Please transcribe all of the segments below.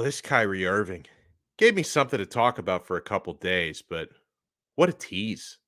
This Kyrie Irving gave me something to talk about for a couple days, but what a tease.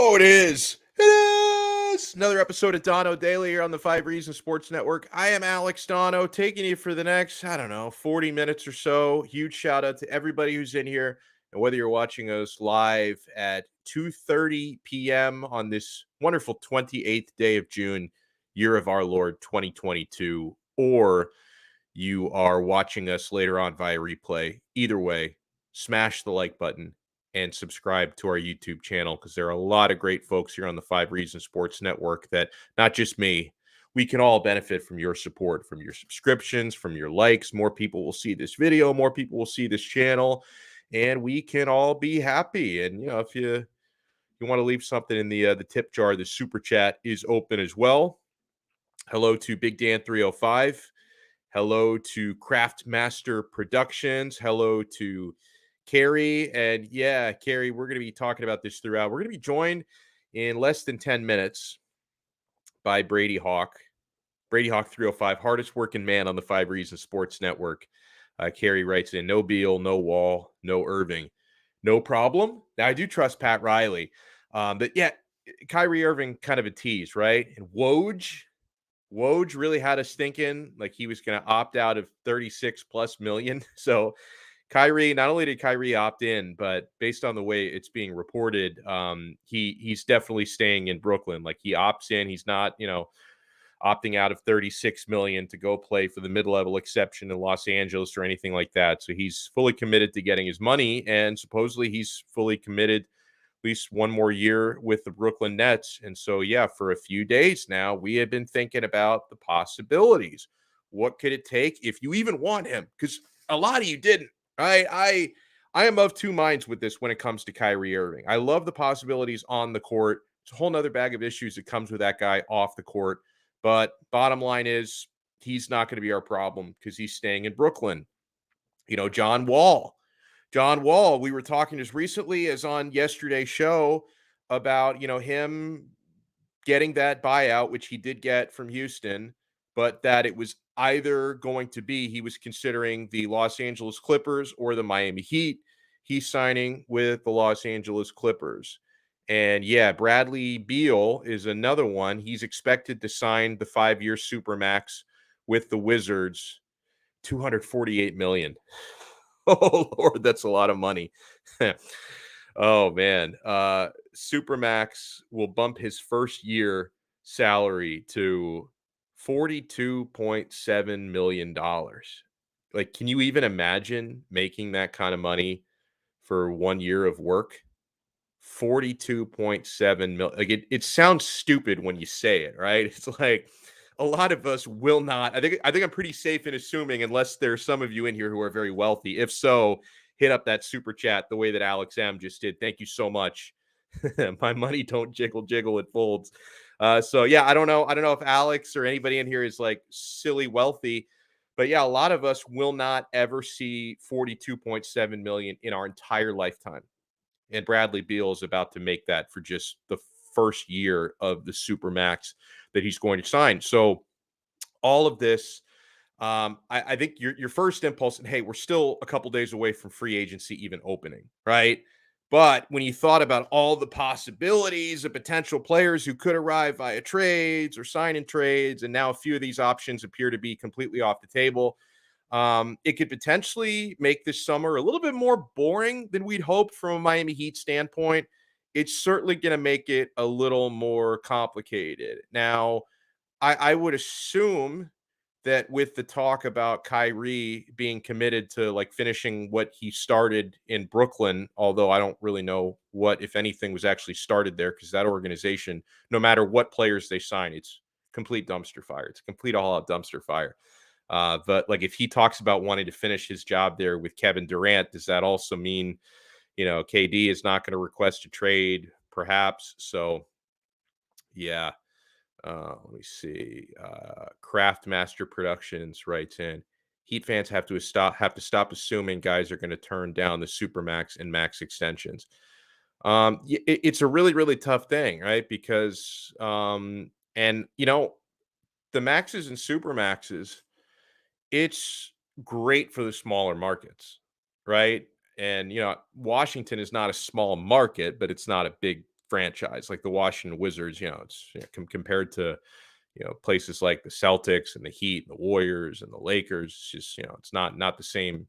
Oh, it is. It is. Another episode of Donno Daily here on the 5 Reasons Sports Network. I am Alex Donno, taking you for the next, 40 minutes or so. Huge shout out to everybody who's in here. And whether you're watching us live at 2:30 p.m. on this wonderful 28th day of June, year of our Lord 2022, or you are watching us later on via replay, either way, smash the like button and subscribe to our YouTube channel because there are a lot of great folks here on the 5 Reasons Sports Network that, not just me, we can all benefit from your support, from your subscriptions, from your likes. More people will see this video, more people will see this channel, and we can all be happy. And if you want to leave something in the tip jar, the super chat is open as well. Hello to Big Dan 305. Hello to Craft Master Productions. Hello to Carrie. And yeah, Carrie, we're going to be talking about this throughout. We're going to be joined in less than 10 minutes by Brady Hawk. Brady Hawk 305, hardest working man on the 5 Reasons Sports Network. Carrie writes in, no Beal, no Wall, no Irving. No problem. Now, I do trust Pat Riley. But yeah, Kyrie Irving, kind of a tease, right? And Woj really had us thinking like he was going to opt out of 36 plus million. So Kyrie, not only did Kyrie opt in, but based on the way it's being reported, he's definitely staying in Brooklyn. Like he opts in. He's not, opting out of 36 million to go play for the mid-level exception in Los Angeles or anything like that. So he's fully committed to getting his money, and supposedly he's fully committed at least one more year with the Brooklyn Nets. And so, yeah, for a few days now, we have been thinking about the possibilities. What could it take if you even want him? Because a lot of you didn't. I am of two minds with this when it comes to Kyrie Irving. I love the possibilities on the court. It's a whole nother bag of issues that comes with that guy off the court. But bottom line is he's not going to be our problem because he's staying in Brooklyn. John Wall, we were talking just recently as on yesterday's show about, him getting that buyout, which he did get from Houston, but that it was either going to be, he was considering the Los Angeles Clippers or the Miami Heat. He's signing with the Los Angeles Clippers. And yeah, Bradley Beal is another one. He's expected to sign the 5-year Supermax with the Wizards, $248 million. Oh, Lord, that's a lot of money. Oh, man. Supermax will bump his first year salary to $42.7 million. Like, can you even imagine making that kind of money for 1 year of work? 42.7 million. Like it sounds stupid when you say it, right? It's like a lot of us will not. I think I'm pretty safe in assuming, unless there's some of you in here who are very wealthy. If so, hit up that super chat the way that Alex M just did. Thank you so much. My money don't jiggle, it folds. So yeah, I don't know if Alex or anybody in here is like silly wealthy, but yeah, a lot of us will not ever see 42.7 million in our entire lifetime. And Bradley Beal is about to make that for just the first year of the Supermax that he's going to sign. So all of this, I think your first impulse, and hey, we're still a couple days away from free agency even opening, right? But when you thought about all the possibilities of potential players who could arrive via trades or sign in trades, and now a few of these options appear to be completely off the table, it could potentially make this summer a little bit more boring than we'd hoped from a Miami Heat standpoint. It's certainly going to make it a little more complicated. Now, I would assume that with the talk about Kyrie being committed to like finishing what he started in Brooklyn, although I don't really know what, if anything, was actually started there, because that organization, no matter what players they sign, it's complete dumpster fire. It's a complete all-out dumpster fire. But like if he talks about wanting to finish his job there with Kevin Durant, does that also mean, KD is not going to request a trade, perhaps. So, yeah. Let me see. Craft Master Productions writes in. Heat fans have to stop assuming guys are going to turn down the supermax and max extensions. It's a really really tough thing, right? Because and the maxes and super maxes, it's great for the smaller markets, right? And Washington is not a small market, but it's not a big franchise like the Washington Wizards. It's compared to places like the Celtics and the Heat and the Warriors and the Lakers. It's just it's not the same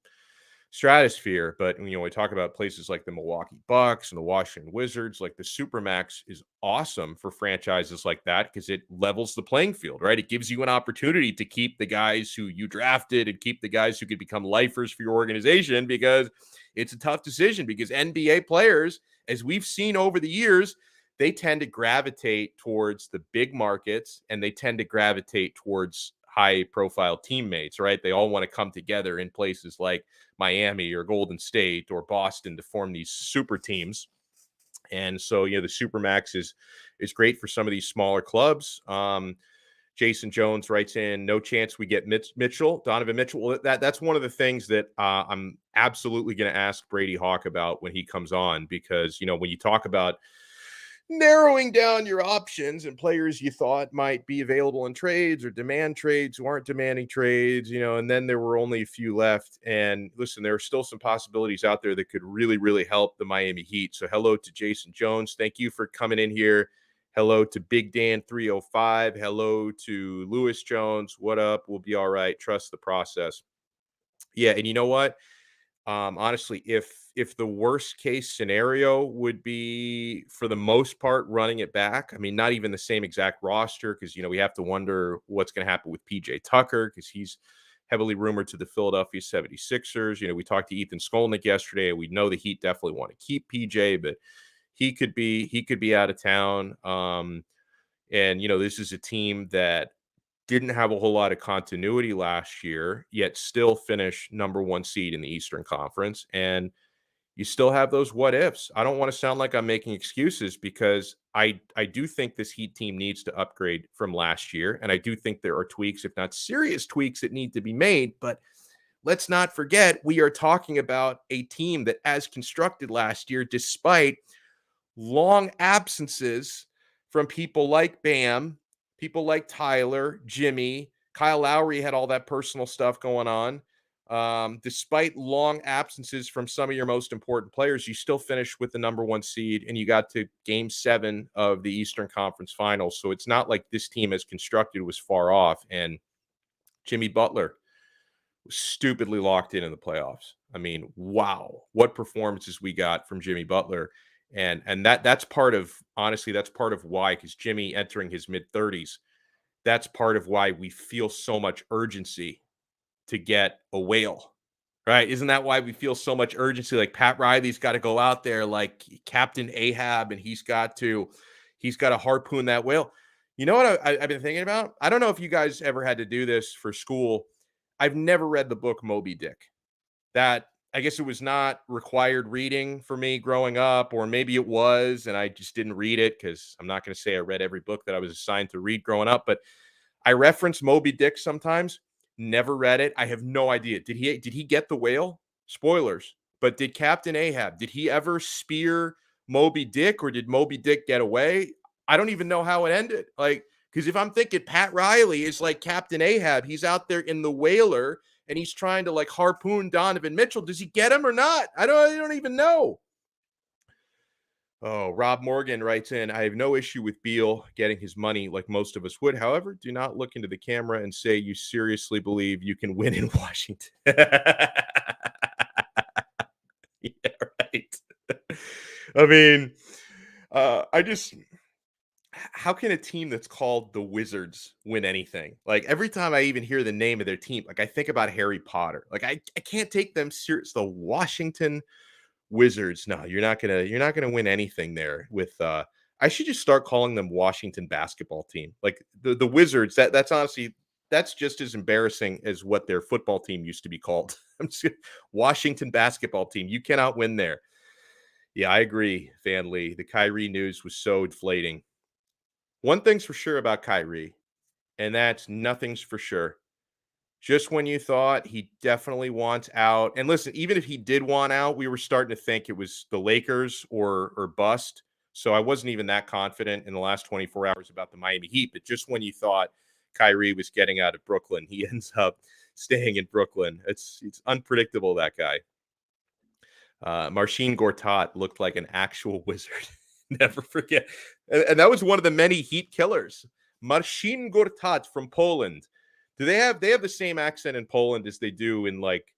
stratosphere. But we talk about places like the Milwaukee Bucks and the Washington Wizards, like the Supermax is awesome for franchises like that because it levels the playing field, right? It gives you an opportunity to keep the guys who you drafted and keep the guys who could become lifers for your organization, because it's a tough decision, because NBA players, as we've seen over the years, they tend to gravitate towards the big markets, and they tend to gravitate towards high profile teammates, right? They all want to come together in places like Miami or Golden State or Boston to form these super teams. And so, the Supermax is great for some of these smaller clubs. Jason Jones writes in, no chance we get Donovan Mitchell. Well, that's one of the things that I'm absolutely going to ask Brady Hawk about when he comes on, because, when you talk about narrowing down your options and players you thought might be available in trades or demand trades who aren't demanding trades, and then there were only a few left. And listen, there are still some possibilities out there that could really, really help the Miami Heat. So hello to Jason Jones. Thank you for coming in here. Hello to Big Dan 305. Hello to Lewis Jones. What up? We'll be all right. Trust the process. Yeah. And you know what? Honestly, if the worst case scenario would be, for the most part, running it back, I mean, not even the same exact roster, because we have to wonder what's going to happen with PJ Tucker, because he's heavily rumored to the Philadelphia 76ers. We talked to Ethan Skolnick yesterday. We know the Heat definitely want to keep PJ, but he could be out of town. And this is a team that didn't have a whole lot of continuity last year, yet still finished number one seed in the Eastern Conference. And you still have those what ifs. I don't want to sound like I'm making excuses, because I do think this Heat team needs to upgrade from last year. And I do think there are tweaks, if not serious tweaks, that need to be made. But let's not forget, we are talking about a team that, as constructed last year, despite long absences from people like Bam, people like Tyler, Jimmy, Kyle Lowry had all that personal stuff going on. Despite long absences from some of your most important players, you still finished with the number one seed, and you got to game 7 of the Eastern Conference Finals. So it's not like this team as constructed was far off. And Jimmy Butler was stupidly locked in the playoffs. I mean, wow, what performances we got from Jimmy Butler. And that's part of, honestly, that's part of why, because Jimmy entering his mid-30s, that's part of why we feel so much urgency to get a whale, right? Isn't that why we feel so much urgency? Like, Pat Riley's got to go out there like Captain Ahab, and he's got to harpoon that whale. You know what I've been thinking about? I don't know if you guys ever had to do this for school. I've never read the book Moby Dick. That, I guess it was not required reading for me growing up, or maybe it was, and I just didn't read it, because I'm not going to say I read every book that I was assigned to read growing up, but I reference Moby Dick sometimes. Never read it. I have no idea. Did he get the whale? Spoilers. But did Captain Ahab, did he ever spear Moby Dick, or did Moby Dick get away? I don't even know how it ended. Like, because if I'm thinking Pat Riley is like Captain Ahab, he's out there in the whaler and he's trying to like harpoon Donovan Mitchell. Does he get him or not? I don't even know. Oh, Rob Morgan writes in, I have no issue with Beal getting his money like most of us would. However, do not look into the camera and say you seriously believe you can win in Washington. Yeah, right. I mean, I just, how can a team that's called the Wizards win anything? Like, every time I even hear the name of their team, like, I think about Harry Potter. Like, I can't take them serious. The Washington Wizards. No, you're not gonna win anything there with I should just start calling them Washington basketball team. Like the Wizards, that's honestly, that's just as embarrassing as what their football team used to be called. Washington basketball team. You cannot win there. Yeah, I agree, Van Lee. The Kyrie news was so inflating. One thing's for sure about Kyrie, and that's nothing's for sure. Just when you thought he definitely wants out, and listen, even if he did want out, we were starting to think it was the Lakers or bust. So I wasn't even that confident in the last 24 hours about the Miami Heat. But just when you thought Kyrie was getting out of Brooklyn, he ends up staying in Brooklyn. It's unpredictable, that guy. Marcin Gortat looked like an actual wizard. Never forget. And that was one of the many Heat killers. Marcin Gortat from Poland. Do they have the same accent in Poland as they do in like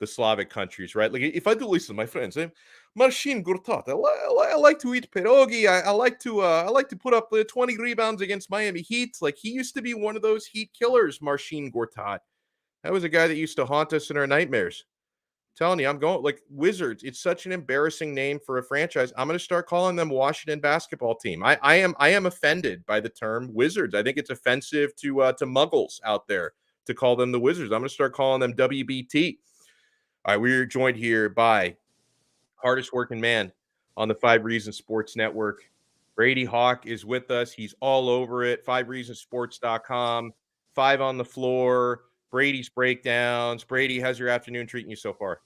the Slavic countries, right? Like if I do listen, my friends, I'm Marcin Gortat. I like to eat pierogi. I like to put up 20 rebounds against Miami Heat. Like he used to be one of those Heat killers, Marcin Gortat. That was a guy that used to haunt us in our nightmares. Telling you, I'm going like Wizards. It's such an embarrassing name for a franchise. I'm going to start calling them Washington basketball team. I am offended by the term Wizards. I think it's offensive to Muggles out there to call them the Wizards. I'm going to start calling them WBT. All right, we're joined here by hardest working man on the Five Reasons Sports Network. Brady Hawk is with us. He's all over it. FiveReasonsSports.com. Five on the floor. Brady's breakdowns. Brady, how's your afternoon treating you so far?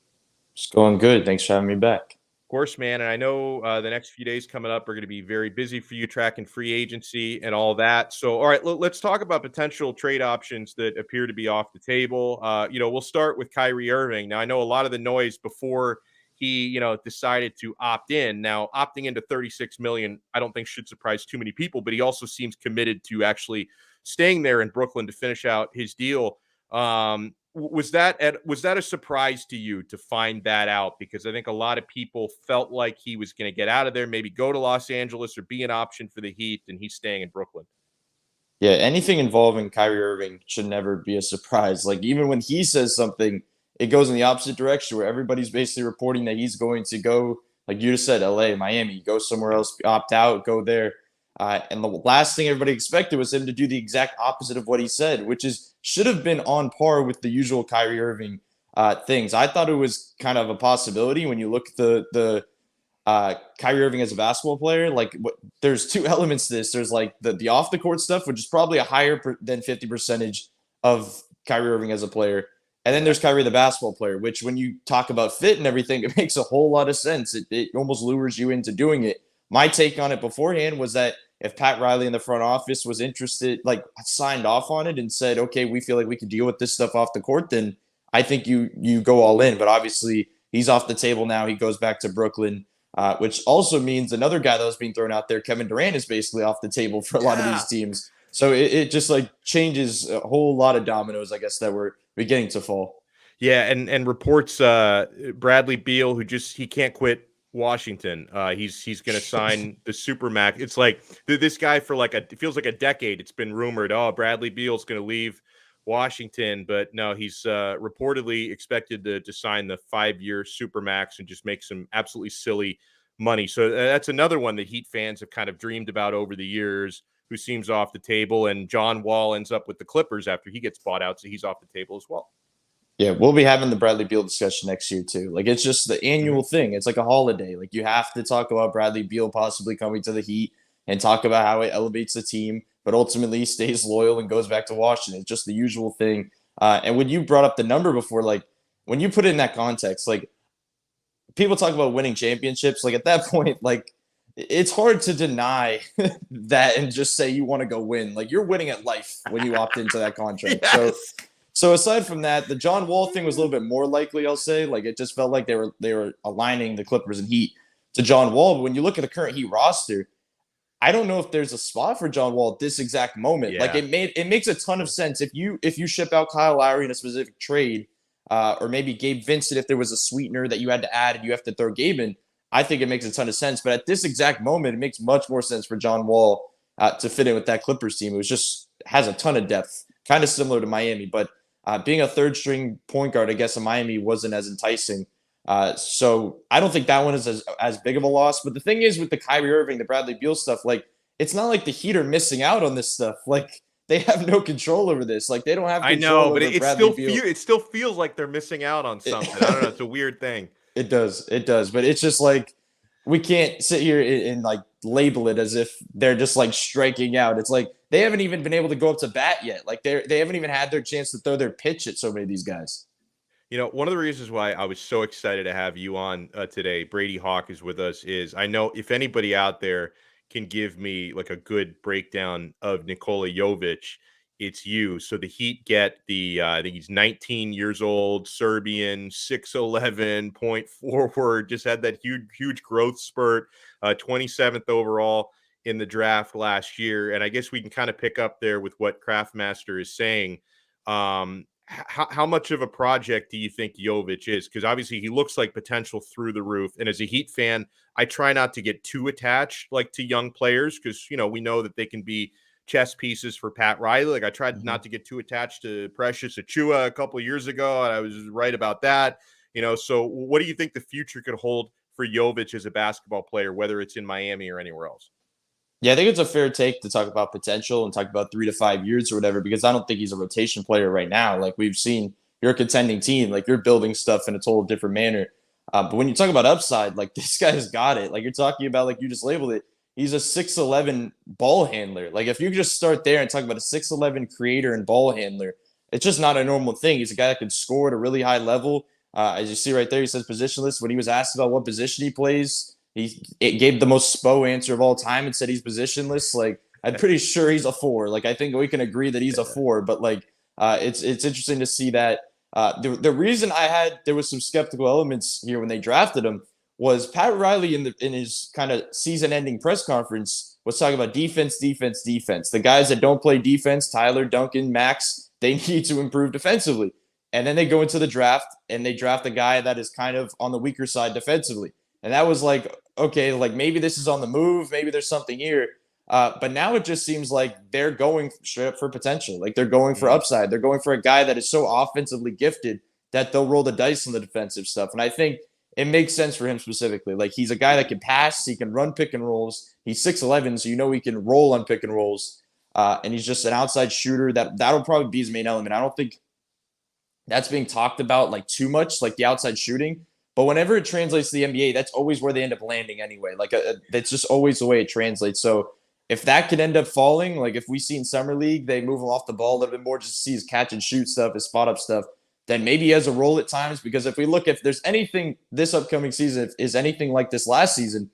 It's going good. Thanks for having me back. Of course, man. And I know the next few days coming up are going to be very busy for you tracking free agency and all that. So, all right, let's talk about potential trade options that appear to be off the table. We'll start with Kyrie Irving. Now, I know a lot of the noise before he, decided to opt in. Now, opting into 36 million, I don't think should surprise too many people, but he also seems committed to actually staying there in Brooklyn to finish out his deal. Was that a surprise to you to find that out? Because I think a lot of people felt like he was going to get out of there, maybe go to Los Angeles or be an option for the Heat, and he's staying in Brooklyn. Yeah, anything involving Kyrie Irving should never be a surprise. Like even when he says something, it goes in the opposite direction where everybody's basically reporting that he's going to go, like you just said, LA, Miami, go somewhere else, opt out, go there. And the last thing everybody expected was him to do the exact opposite of what he said, which is should have been on par with the usual Kyrie Irving things. I thought it was kind of a possibility when you look at the Kyrie Irving as a basketball player. There's two elements to this. There's like the off the court stuff, which is probably a higher than 50% of Kyrie Irving as a player. And then there's Kyrie, the basketball player, which when you talk about fit and everything, it makes a whole lot of sense. It almost lures you into doing it. My take on it beforehand was that if Pat Riley in the front office was interested, like signed off on it and said, okay, we feel like we can deal with this stuff off the court, then I think you go all in. But obviously he's off the table now. He goes back to Brooklyn. Which also means another guy that was being thrown out there, Kevin Durant, is basically off the table for a lot of these teams. So it just like changes a whole lot of dominoes, I guess, that we're beginning to fall. Yeah, and reports Bradley Beal, who he can't quit Washington. He's going to sign the Supermax. It's like this guy for it feels like a decade. It's been rumored, Bradley Beal's going to leave Washington, but no, he's reportedly expected to sign the 5-year Supermax and just make some absolutely silly money. So that's another one that Heat fans have kind of dreamed about over the years, who seems off the table. And John Wall ends up with the Clippers after he gets bought out, so he's off the table as well. Yeah, we'll be having the Bradley Beal discussion next year too. Like it's just the annual thing. It's like a holiday. Like you have to talk about Bradley Beal possibly coming to the Heat and talk about how it elevates the team, but ultimately stays loyal and goes back to Washington. It's just the usual thing. And when you brought up the number before, like when you put it in that context, like people talk about winning championships, like at that point, like it's hard to deny that and just say you want to go win. Like you're winning at life when you opt into that contract. Yes. So aside from that, the John Wall thing was a little bit more likely, I'll say. Like it just felt like they were aligning the Clippers and Heat to John Wall. But when you look at the current Heat roster, I don't know if there's a spot for John Wall at this exact moment. Yeah. Like it makes a ton of sense if you ship out Kyle Lowry in a specific trade, or maybe Gabe Vincent if there was a sweetener that you had to add and you have to throw Gabe in. I think it makes a ton of sense. But at this exact moment, it makes much more sense for John Wall to fit in with that Clippers team. It was just has a ton of depth, kind of similar to Miami, but. Being a third string point guard, I guess, in Miami wasn't as enticing. So I don't think that one is as big of a loss. But the thing is with the Kyrie Irving, the Bradley Beal stuff, like it's not like the Heat are missing out on this stuff. Like they have no control over this. Like they don't have control I know, but it still feels like they're missing out on something. I don't know. It's a weird thing. It does. But it's just like we can't sit here and like label it as if they're just like striking out. It's like they haven't even been able to go up to bat yet. Like they haven't even had their chance to throw their pitch at so many of these guys. One of the reasons why I was so excited to have you on today, Brady Hawk is with us, is I know if anybody out there can give me like a good breakdown of Nikola Jovic, it's you. So the Heat get I think he's 19 years old, Serbian, 6'11", point forward, just had that huge growth spurt, 27th overall in the draft last year. And I guess we can kind of pick up there with what Craftmaster is saying. How much of a project do you think Jovic is? Because obviously he looks like potential through the roof. And as a Heat fan, I try not to get too attached like to young players because we know that they can be chess pieces for Pat Riley. Like I tried not to get too attached to Precious Achua a couple of years ago, and I was right about that. So what do you think the future could hold for Jovic as a basketball player, whether it's in Miami or anywhere else? Yeah, I think it's a fair take to talk about potential and talk about 3 to 5 years or whatever, because I don't think he's a rotation player right now. Like we've seen, you're a contending team, like you're building stuff in a total different manner. But when you talk about upside, like this guy's got it. Like you're talking about, like you just labeled it, he's a 6'11" ball handler. Like if you just start there and talk about a 6'11" creator and ball handler, it's just not a normal thing. He's a guy that can score at a really high level. As you see right there, he says positionless. When he was asked about what position he plays, it gave the most SPO answer of all time and said he's positionless. Like I'm pretty sure he's a 4. Like I think we can agree that he's a 4. But like it's interesting to see that. The reason there was some skeptical elements here when they drafted him was Pat Riley in his kind of season-ending press conference was talking about defense. The guys that don't play defense, Tyler, Duncan, Max, they need to improve defensively. And then they go into the draft and they draft a guy that is kind of on the weaker side defensively. And that was like, okay, like maybe this is on the move. Maybe there's something here. But now it just seems like they're going straight up for potential. Like they're going for upside. They're going for a guy that is so offensively gifted that they'll roll the dice on the defensive stuff. And I think it makes sense for him specifically. Like he's a guy that can pass. He can run pick and rolls. He's 6'11", so he can roll on pick and rolls. And he's just an outside shooter. That'll probably be his main element. I don't think that's being talked about like too much, like the outside shooting. But whenever it translates to the NBA, that's always where they end up landing anyway. Like that's just always the way it translates. So if that could end up falling, like if we see in summer league, they move him off the ball a little bit more just to see his catch and shoot stuff, his spot up stuff, then maybe he has a role at times. Because if there's anything this upcoming season is anything like this last season,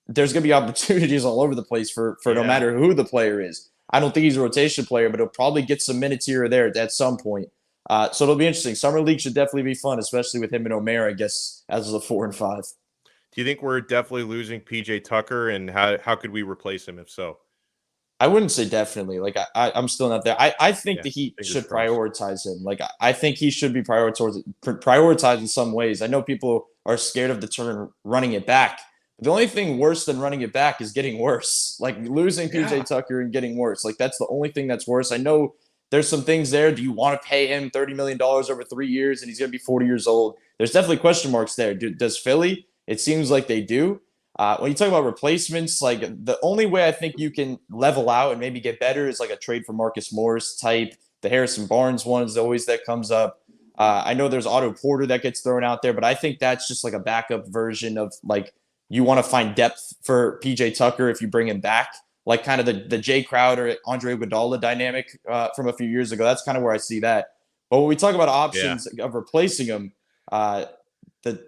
there's going to be opportunities all over the place for no matter who the player is. I don't think he's a rotation player, but he'll probably get some minutes here or there at some point. So it'll be interesting. Summer league should definitely be fun, especially with him and Omer, I guess, as the 4 and 5. Do you think we're definitely losing PJ Tucker, and how could we replace him if so? I wouldn't say definitely. Like I'm still not there. I think the Heat should crossed. prioritize him. Like I think he should be prioritized in some ways. I know people are scared of the term running it back. The only thing worse than running it back is getting worse. Like losing PJ Tucker and getting worse. Like that's the only thing that's worse. I know there's some things there. Do you want to pay him $30 million over 3 years and he's going to be 40 years old? There's definitely question marks there. Does Philly? It seems like they do. When you talk about replacements, like the only way I think you can level out and maybe get better is like a trade for Marcus Morris type. The Harrison Barnes one is always that comes up. I know there's Otto Porter that gets thrown out there, but I think that's just like a backup version of like you want to find depth for PJ Tucker if you bring him back. Like kind of the Jay Crowder, Andre Iguodala dynamic from a few years ago. That's kind of where I see that. But when we talk about options of replacing him, the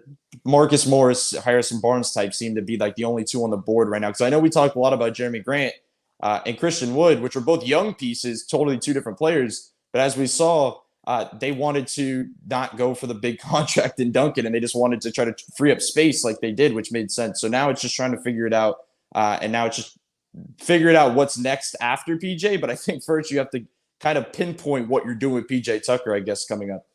Marcus Morris, Harrison Barnes type seem to be like the only two on the board right now. Because I know we talked a lot about Jeremy Grant and Christian Wood, which are both young pieces, totally two different players. But as we saw, they wanted to not go for the big contract in Duncan, and they just wanted to try to free up space like they did, which made sense. So now it's just trying to figure it out. And now it's just figuring out what's next after PJ. But I think first you have to kind of pinpoint what you're doing with PJ Tucker, I guess, coming up.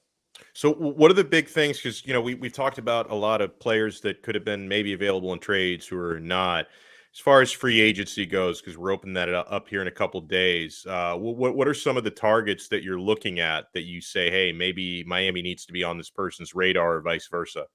So what are the big things? Because, we've talked about a lot of players that could have been maybe available in trades who are not. As far as free agency goes, because we're opening that up here in a couple of days, what are some of the targets that you're looking at that you say, hey, maybe Miami needs to be on this person's radar or vice versa?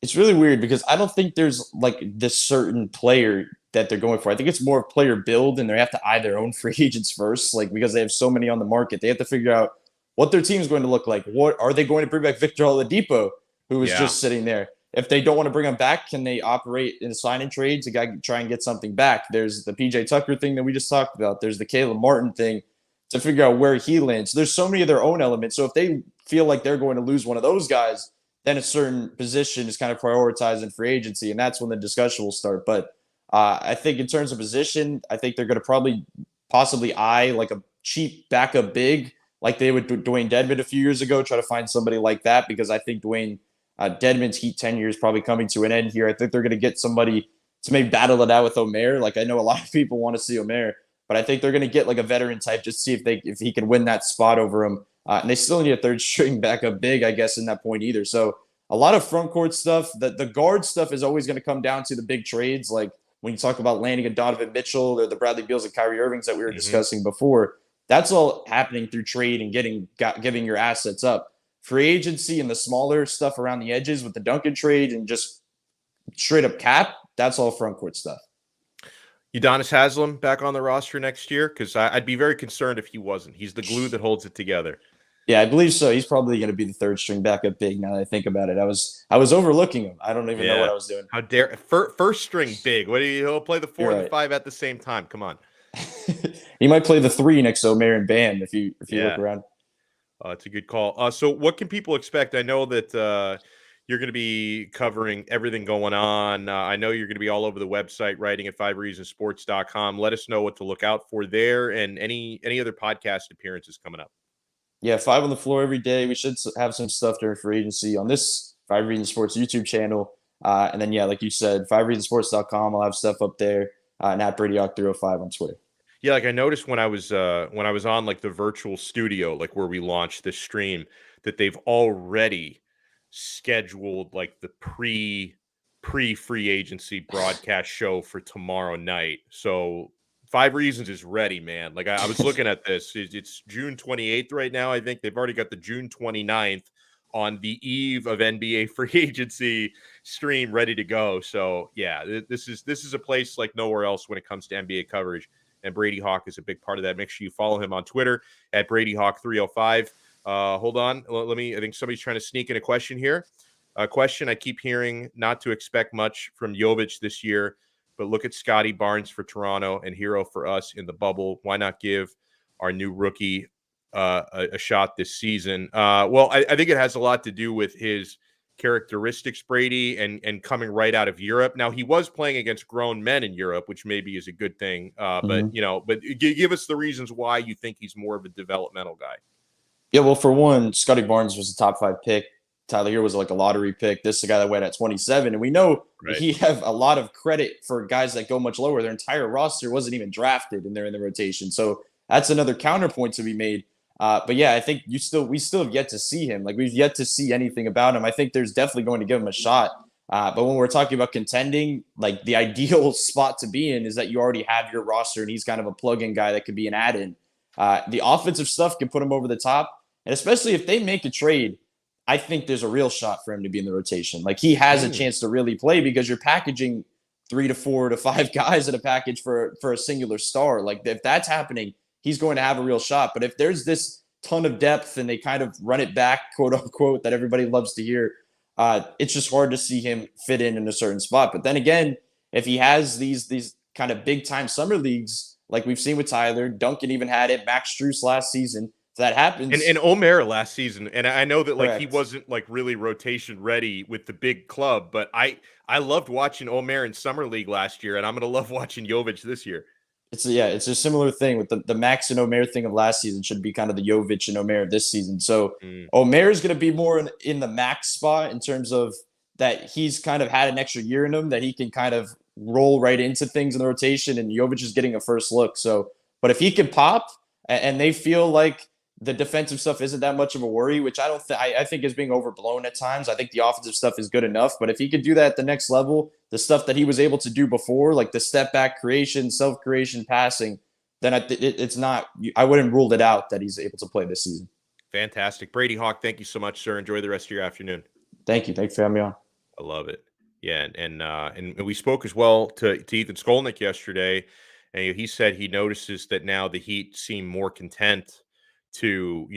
It's really weird because I don't think there's like this certain player that they're going for. I think it's more of player build, and they have to eye their own free agents first, like because they have so many on the market. They have to figure out what their team is going to look like. What are they going to bring back Victor Oladipo, who was just sitting there? if they don't want to bring him back, can they operate in a sign and trade to try and get something back? There's the PJ Tucker thing that we just talked about. There's the Caleb Martin thing to figure out where he lands. There's so many of their own elements. So if they feel like they're going to lose one of those guys, then a certain position is kind of prioritized in free agency, and that's when the discussion will start. But I think in terms of position, I think they're going to possibly eye like a cheap backup big, like they would Dwayne Dedmon a few years ago, try to find somebody like that, because I think Dedmon's Heat tenure is probably coming to an end here. I think they're going to get somebody to maybe battle it out with Omer. Like, I know a lot of people want to see Omer, but I think they're going to get like a veteran type just to see if he can win that spot over him. And they still need a third string backup big, I guess, in that point either. So a lot of front court stuff. The guard stuff is always going to come down to the big trades. Like when you talk about landing a Donovan Mitchell or the Bradley Beals and Kyrie Irvings that we were discussing before, that's all happening through trade and giving your assets up. Free agency and the smaller stuff around the edges with the Duncan trade and just straight up cap, that's all front court stuff. Udonis Haslem back on the roster next year? Because I'd be very concerned if he wasn't. He's the glue that holds it together. Yeah, I believe so. He's probably going to be the third string backup big now that I think about it. I was overlooking him. I don't even know what I was doing. How dare first string big? He'll play the 4 and the 5 at the same time. Come on. He might play the 3 next to Omer and Bam if you look around. It's a good call. So what can people expect? I know that you're going to be covering everything going on. I know you're going to be all over the website writing at 5reasonsports.com. Let us know what to look out for there and any other podcast appearances coming up. Yeah, 5 on the floor every day. We should have some stuff during free agency on this 5 Reason Sports YouTube channel. And then, yeah, like you said, 5reasonsports.com. I'll have stuff up there. And at Brady Hawk 305 on Twitter. Yeah, like I noticed when I was on like the virtual studio, like where we launched this stream, that they've already scheduled like the pre free agency broadcast show for tomorrow night. So 5 Reasons is ready, man. Like I was looking at this. It's June 28th right now. I think they've already got the June 29th on the eve of NBA free agency stream ready to go. So yeah, this is a place like nowhere else when it comes to NBA coverage. And Brady Hawk is a big part of that. Make sure you follow him on Twitter at Brady Hawk 305. Hold on. I think somebody's trying to sneak in a question here. A question I keep hearing, not to expect much from Jovic this year, but look at Scotty Barnes for Toronto and hero for us in the bubble. Why not give our new rookie a shot this season? Well, I think it has a lot to do with his characteristics, Brady, and coming right out of Europe. Now, he was playing against grown men in Europe, which maybe is a good thing. But give us the reasons why you think he's more of a developmental guy. Yeah, well, for one, Scotty Barnes was a top 5 pick. Tyler Hero was like a lottery pick. This is a guy that went at 27. And we know he have a lot of credit for guys that go much lower. Their entire roster wasn't even drafted, and they're in the rotation. So that's another counterpoint to be made. But yeah, I think we still have yet to see him. Like, we've yet to see anything about him. I think there's definitely going to give him a shot. But when we're talking about contending, like the ideal spot to be in is that you already have your roster and he's kind of a plug-in guy that could be an add-in. The offensive stuff can put him over the top. And especially if they make a trade, I think there's a real shot for him to be in the rotation. Like, he has a chance to really play because you're packaging 3 to 4 to 5 guys in a package for a singular star. Like, if that's happening, he's going to have a real shot. But if there's this ton of depth and they kind of run it back, quote unquote, that everybody loves to hear, it's just hard to see him fit in a certain spot. But then again, if he has these kind of big time summer leagues, like we've seen with Tyler, Duncan even had it, Max Strus last season. If that happens. And Omer last season. And I know that Correct. He wasn't like really rotation ready with the big club, but I loved watching Omer in summer league last year, and I'm going to love watching Jovic this year. It's a similar thing with the Max and Omer thing of last season should be kind of the Jovic and Omer this season. So Omer is going to be more in the Max spot in terms of that he's kind of had an extra year in him that he can kind of roll right into things in the rotation, and Jovic is getting a first look. So, but if he can pop and they feel like the defensive stuff isn't that much of a worry, which I think is being overblown at times. I think the offensive stuff is good enough, but if he could do that at the next level, the stuff that he was able to do before, like the step back creation, self-creation, passing, then it's not, I wouldn't rule it out that he's able to play this season. Fantastic. Brady Hawk, thank you so much, sir. Enjoy the rest of your afternoon. Thank you. Thanks for having me on. I love it. Yeah, and we spoke as well to Ethan Skolnick yesterday, and he said he notices that now the Heat seem more content to,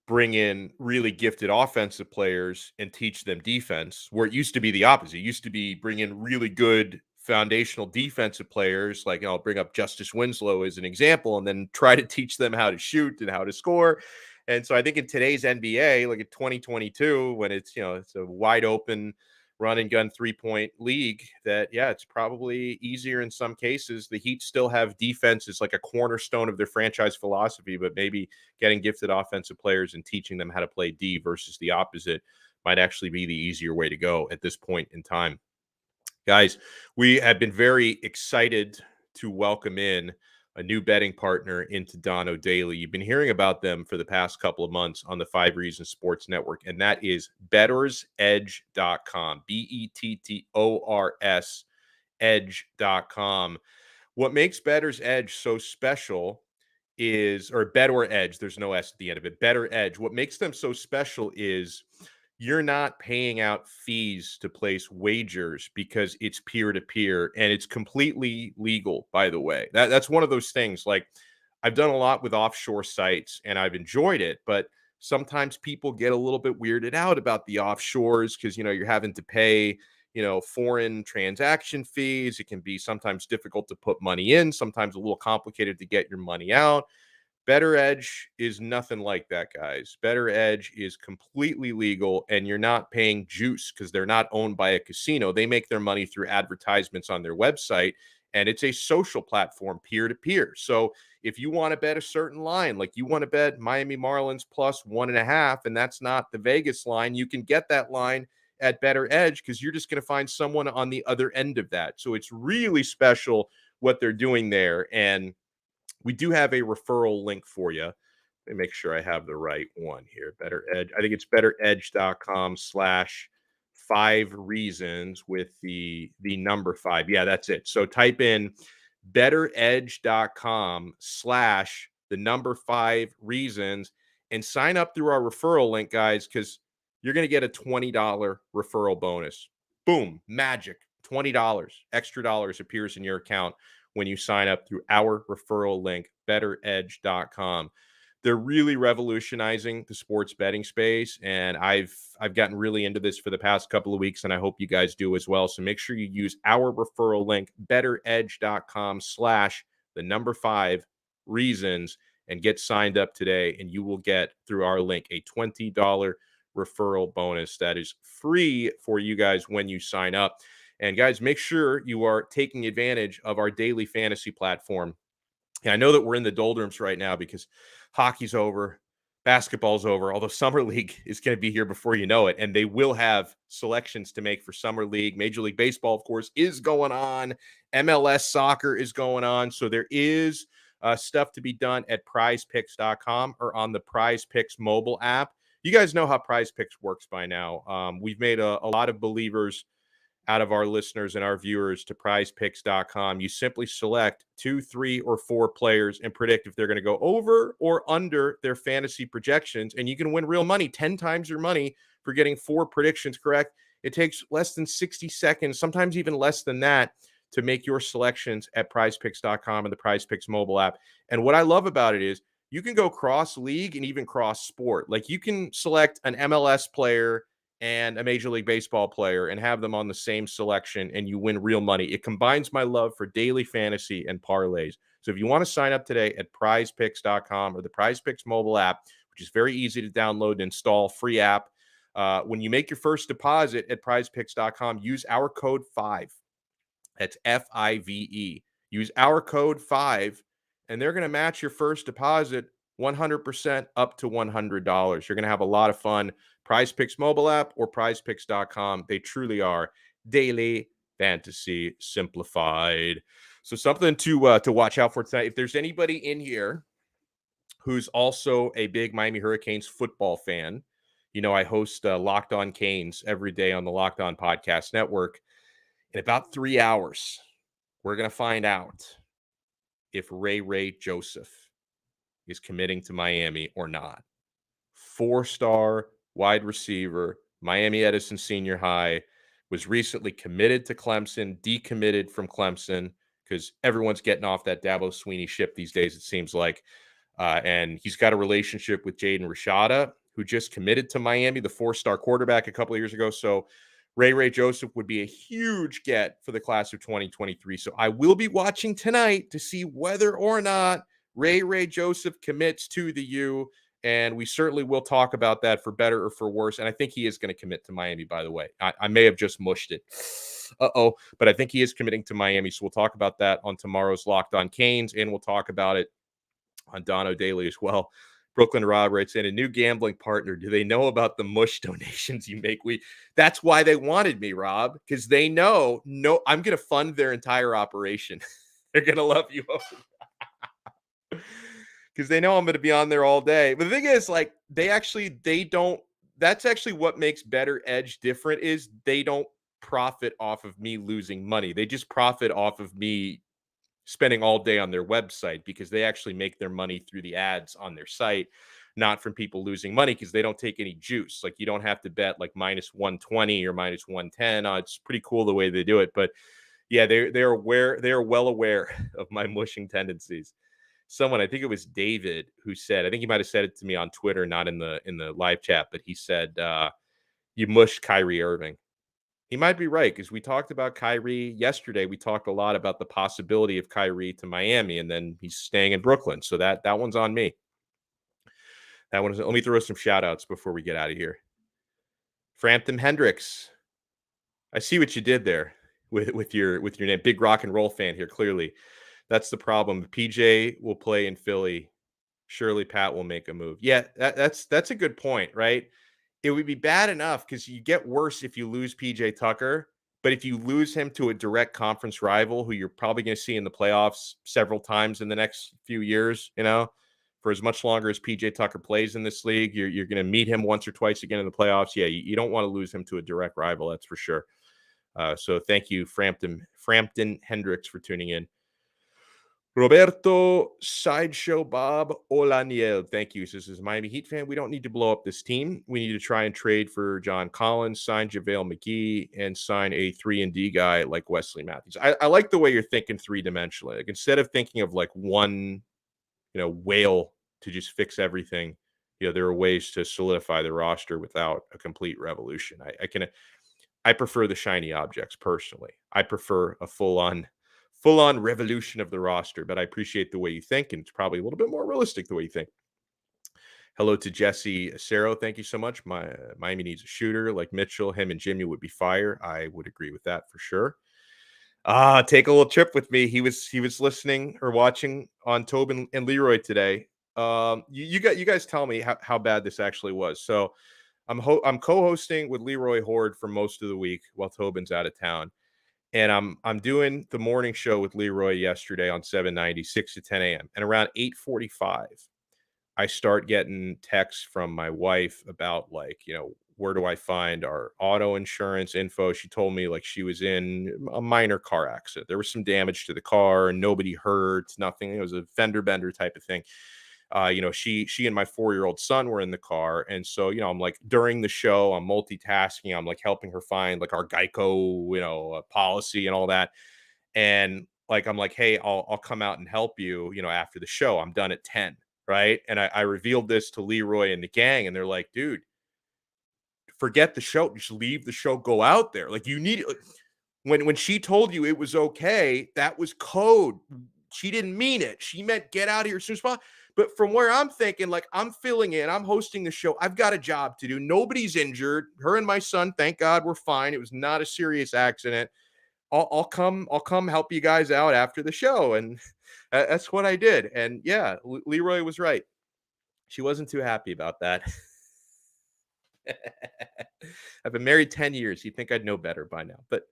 bring in really gifted offensive players and teach them defense, where it used to be the opposite. It used to be bring in really good foundational defensive players, like, I'll bring up Justice Winslow as an example, and then try to teach them how to shoot and how to score. And so I think in today's NBA, like in 2022, when it's, it's a wide open run and gun 3-point league, that, yeah, it's probably easier in some cases. The Heat still have defense as like a cornerstone of their franchise philosophy, but maybe getting gifted offensive players and teaching them how to play D versus the opposite might actually be the easier way to go at this point in time. Guys, we have been very excited to welcome in a new betting partner into Donno Daily. You've been hearing about them for the past couple of months on the 5 Reasons Sports Network, and that is bettorsedge.com, BETTORS edge.com. What makes Bettor's Edge so special is, or Bettor Edge, there's no S at the end of it, Bettor Edge. What makes them so special is you're not paying out fees to place wagers because it's peer-to-peer, and it's completely legal, by the way. That's one of those things. Like, I've done a lot with offshore sites and I've enjoyed it, but sometimes people get a little bit weirded out about the offshores because, you're having to pay, foreign transaction fees. It can be sometimes difficult to put money in, sometimes a little complicated to get your money out. Bettor Edge is nothing like that, guys. Bettor Edge is completely legal, and you're not paying juice because they're not owned by a casino. They make their money through advertisements on their website, and it's a social platform, peer-to-peer. So if you want to bet a certain line, like you want to bet Miami Marlins plus 1.5, and that's not the Vegas line, you can get that line at Bettor Edge because you're just going to find someone on the other end of that. So it's really special what they're doing there. And we do have a referral link for you. Let me make sure I have the right one here. Bettor Edge. I think it's bettoredge.com/5reasons with the number 5. Yeah, that's it. So type in bettoredge.com/5reasons and sign up through our referral link, guys, because you're going to get a $20 referral bonus. Boom, magic. $20 extra dollars appears in your account when you sign up through our referral link, bettoredge.com. They're really revolutionizing the sports betting space, and I've gotten really into this for the past couple of weeks, and I hope you guys do as well. So make sure you use our referral link, bettoredge.com/5reasons, and get signed up today, and you will get, through our link, a $20 referral bonus that is free for you guys when you sign up. And guys, make sure you are taking advantage of our daily fantasy platform. And I know that we're in the doldrums right now because hockey's over, basketball's over, although Summer League is going to be here before you know it. And they will have selections to make for Summer League. Major League Baseball, of course, is going on. MLS soccer is going on. So there is stuff to be done at prizepicks.com or on the Prize Picks mobile app. You guys know how Prize Picks works by now. We've made a lot of believers out of our listeners and our viewers to prizepicks.com. You simply select 2, 3, or 4 players and predict if they're going to go over or under their fantasy projections. And you can win real money, 10 times your money for getting 4 predictions correct. It takes less than 60 seconds, sometimes even less than that, to make your selections at prizepicks.com and the PrizePicks mobile app. And what I love about it is you can go cross league and even cross sport. Like, you can select an MLS player and a Major League Baseball player and have them on the same selection, and you win real money. It combines my love for daily fantasy and parlays. So if you want to sign up today at prizepicks.com or the PrizePicks mobile app, which is very easy to download and install, free app, when you make your first deposit at prizepicks.com, use our code 5. That's FIVE. Use our code 5, and they're going to match your first deposit 100% up to $100. You're going to have a lot of fun. PrizePicks mobile app or prizepicks.com. They truly are daily fantasy simplified. So something to watch out for tonight. If there's anybody in here who's also a big Miami Hurricanes football fan, I host Locked On Canes every day on the Locked On Podcast Network. In about 3 hours, we're going to find out if Ray Joseph is committing to Miami or not. 4-star wide receiver, Miami Edison Senior High, was recently committed to Clemson, decommitted from Clemson because everyone's getting off that Dabo Swinney ship these days, it seems like. And he's got a relationship with Jaden Rashada, who just committed to Miami, the 4-star quarterback a couple of years ago. So Ray Joseph would be a huge get for the class of 2023. So I will be watching tonight to see whether or not Ray Joseph commits to the U. And we certainly will talk about that for better or for worse. And I think he is going to commit to Miami, by the way. I may have just mushed it. But I think he is committing to Miami. So we'll talk about that on tomorrow's Locked On Canes, and we'll talk about it on Donno Daily as well. Brooklyn Rob writes in, a new gambling partner. Do they know about the mush donations you make? That's why they wanted me, Rob, because they know I'm going to fund their entire operation. They're going to love you because they know I'm going to be on there all day. But the thing is, like, they don't. That's actually what makes Better Edge different, is they don't profit off of me losing money. They just profit off of me spending all day on their website, because they actually make their money through the ads on their site, not from people losing money, because they don't take any juice. Like, you don't have to bet like minus 120 or minus 110. It's pretty cool the way they do it. But yeah, they are well aware of my mushing tendencies. Someone, I think it was David, who said, I think he might have said it to me on Twitter, not in the live chat, but he said, you mushed Kyrie Irving. He might be right, because we talked about Kyrie yesterday. We talked a lot about the possibility of Kyrie to Miami, and then he's staying in Brooklyn. So that one's on me. Let me throw some shout outs before we get out of here. Frampton Hendricks. I see what you did there with your name. Big rock and roll fan here, clearly. That's the problem. PJ will play in Philly. Surely Pat will make a move. Yeah, that's a good point, right? It would be bad enough because you get worse if you lose PJ Tucker. But if you lose him to a direct conference rival who you're probably going to see in the playoffs several times in the next few years, for as much longer as PJ Tucker plays in this league, you're going to meet him once or twice again in the playoffs. Yeah, you don't want to lose him to a direct rival. That's for sure. So thank you, Frampton Hendricks, for tuning in. Roberto Sideshow Bob Olaniel, thank you. This is Miami Heat fan. We don't need to blow up this team. We need to try and trade for John Collins, sign JaVale McGee, and sign a 3-and-D guy like Wesley Matthews. I like the way you're thinking three-dimensionally. Like, instead of thinking of like one, whale to just fix everything, there are ways to solidify the roster without a complete revolution. I prefer the shiny objects personally. I prefer a full-on revolution of the roster, but I appreciate the way you think, and it's probably a little bit more realistic the way you think. Hello to Jesse Acero. Thank you so much. Miami needs a shooter like Mitchell. Him and Jimmy would be fire. I would agree with that for sure. Take a little trip with me. He was listening or watching on Tobin and Leroy today. You guys tell me how bad this actually was. So I'm co-hosting with Leroy Horde for most of the week while Tobin's out of town. And I'm doing the morning show with Leroy yesterday on 790, 6 to 10 a.m. And around 8:45, I start getting texts from my wife about, like, where do I find our auto insurance info? She told me, like, she was in a minor car accident. There was some damage to the car and nobody hurt, nothing. It was a fender bender type of thing. She and my 4-year-old son were in the car. And so, I'm like, during the show, I'm multitasking. I'm like helping her find like our Geico, policy and all that. And like, I'm like, hey, I'll come out and help you, after the show. I'm done at 10. Right. And I revealed this to Leroy and the gang, and they're like, dude, forget the show. Just leave the show. Go out there. Like, you need it. When she told you it was okay, that was code. She didn't mean it. She meant get out of here as soon as possible. But from where I'm thinking, like, I'm filling in, I'm hosting the show. I've got a job to do. Nobody's injured. Her and my son, thank God, were fine. It was not a serious accident. I'll come help you guys out after the show. And that's what I did. And yeah, Leroy was right. She wasn't too happy about that. I've been married 10 years. You'd think I'd know better by now, but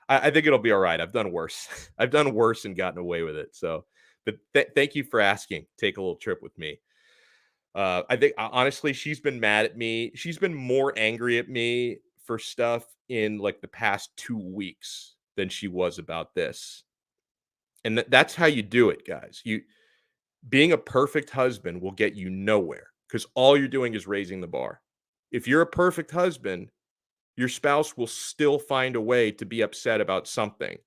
I think it'll be all right. I've done worse. I've done worse and gotten away with it. So, but thank you for asking. Take a little trip with me. I think honestly, she's been mad at me. She's been more angry at me for stuff in like the past 2 weeks than she was about this. And that's how you do it, guys. Being a perfect husband will get you nowhere, because all you're doing is raising the bar. If you're a perfect husband, your spouse will still find a way to be upset about something.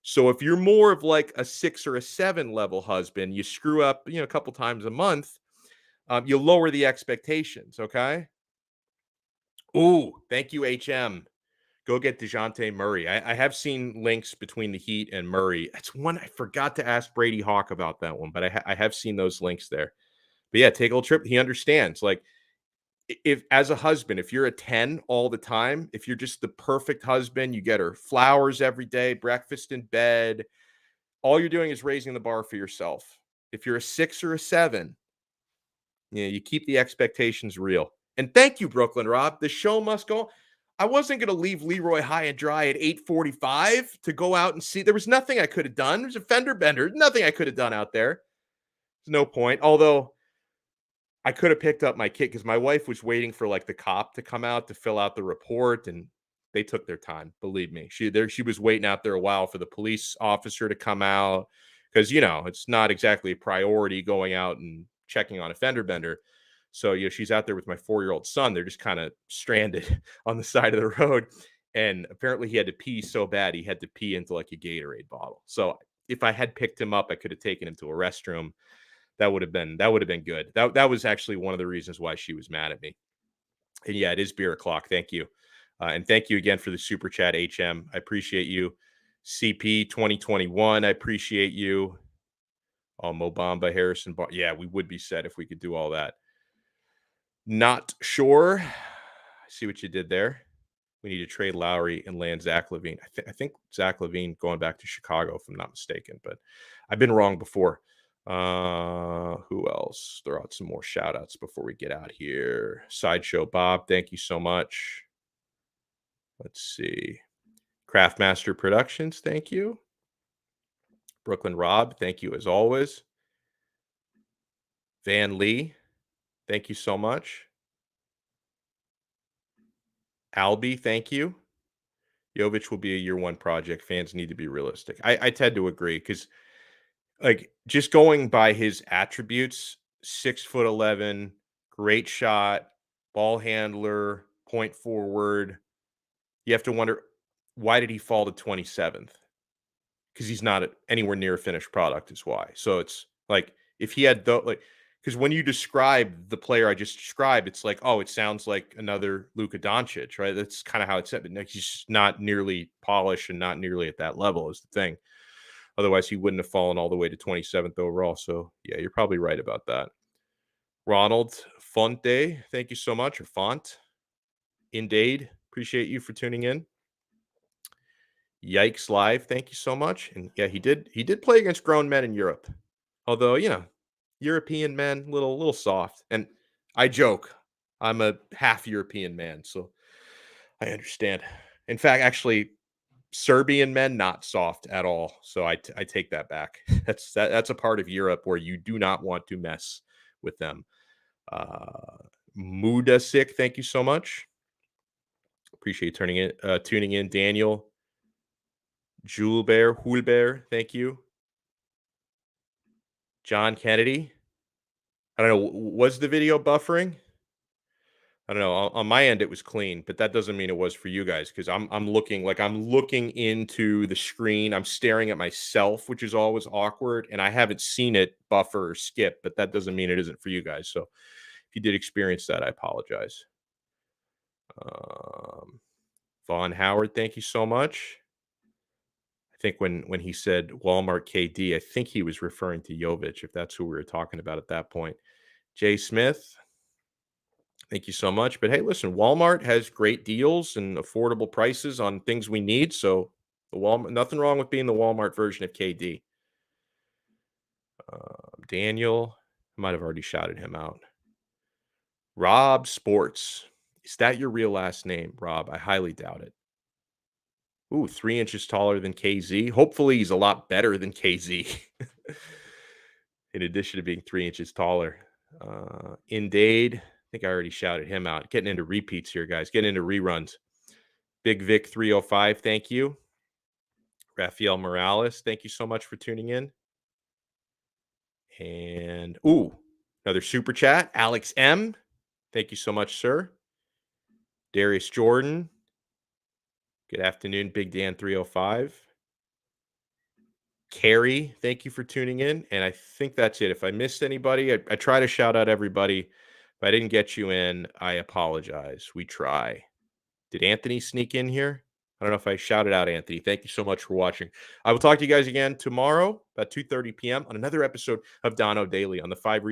So if you're more of like a 6 or a 7 level husband, you screw up, a couple times a month, You lower the expectations, okay? Ooh, thank you, HM. Go get DeJounte Murray. I have seen links between the Heat and Murray. That's one I forgot to ask Brady Hawk about that one, but I have seen those links there. But yeah, take a little trip. He understands. Like, if as a husband, if you're a 10 all the time, if you're just the perfect husband, you get her flowers every day, breakfast in bed, all you're doing is raising the bar for yourself. If you're a 6 or a 7, you keep the expectations real. And thank you, Brooklyn Rob. The show must go. I wasn't going to leave Leroy high and dry at 8:45 to go out and see. There was nothing I could have done. There's a fender bender. Nothing I could have done out there. There's no point. Although I could have picked up my kid because my wife was waiting for like the cop to come out to fill out the report, and they took their time. Believe me, she was waiting out there a while for the police officer to come out because it's not exactly a priority going out and checking on a fender bender. So she's out there with my 4-year-old son. They're just kind of stranded on the side of the road, and apparently he had to pee so bad he had to pee into like a Gatorade bottle. So if I had picked him up, I could have taken him to a restroom. That would have been good. That was actually one of the reasons why she was mad at me. And yeah, it is beer o'clock. Thank you. And thank you again for the super chat, HM. I appreciate you. CP 2021. I appreciate you. Oh, Mobamba, Harrison. Yeah, we would be set if we could do all that. Not sure. I see what you did there. We need to trade Lowry and land Zach LaVine. I think Zach LaVine going back to Chicago, if I'm not mistaken, but I've been wrong before. Who else? Throw out some more shout outs before we get out here. Sideshow Bob, thank you so much. Let's see. Craftmaster Productions, thank you. Brooklyn Rob, thank you as always. Van Lee, thank you so much. Albie, thank you. Jovic will be a year one project. Fans need to be realistic. I tend to agree because, like, just going by his attributes, 6'11", great shot, ball handler, point forward. You have to wonder, why did he fall to 27th? Because he's not anywhere near a finished product is why. So it's like, if he had because when you describe the player I just described, it's like, oh, it sounds like another Luka Doncic, right? That's kind of how it's said, but he's just not nearly polished and not nearly at that level is the thing. Otherwise, he wouldn't have fallen all the way to 27th overall. So yeah, you're probably right about that. Ronald Fonte, thank you so much. Or Font. Indeed. Appreciate you for tuning in. Yikes Live, thank you so much. And yeah, he did play against grown men in Europe. Although, European men, little soft. And I joke, I'm a half European man, so I understand. In fact, actually, Serbian men not soft at all. So I take that back. That's a part of Europe where you do not want to mess with them. Muda Sick, thank you so much. Appreciate tuning in, Daniel. Hulbear, thank you. John Kennedy. I don't know. Was the video buffering? I don't know. On my end, it was clean, but that doesn't mean it was for you guys because I'm looking into the screen. I'm staring at myself, which is always awkward, and I haven't seen it buffer or skip, but that doesn't mean it isn't for you guys. So if you did experience that, I apologize. Vaughn Howard, thank you so much. I think when he said Walmart KD, I think he was referring to Jovic, if that's who we were talking about at that point. Jay Smith, thank you so much. But hey, listen, Walmart has great deals and affordable prices on things we need. So nothing wrong with being the Walmart version of KD. Daniel, I might have already shouted him out. Rob Sports. Is that your real last name, Rob? I highly doubt it. Ooh, 3 inches taller than KZ. Hopefully he's a lot better than KZ. In addition to being 3 inches taller. Indade. I think I already shouted him out. Getting into repeats here, guys. Getting into reruns. Big Vic 305, thank you. Rafael Morales, thank you so much for tuning in. And another super chat. Alex M. Thank you so much, sir. Darius Jordan. Good afternoon, Big Dan 305. Carrie, thank you for tuning in. And I think that's it. If I missed anybody, I try to shout out everybody. If I didn't get you in, I apologize. We try. Did Anthony sneak in here? I don't know if I shouted out Anthony. Thank you so much for watching. I will talk to you guys again tomorrow about 2:30 p.m. on another episode of Donno Daily on the 5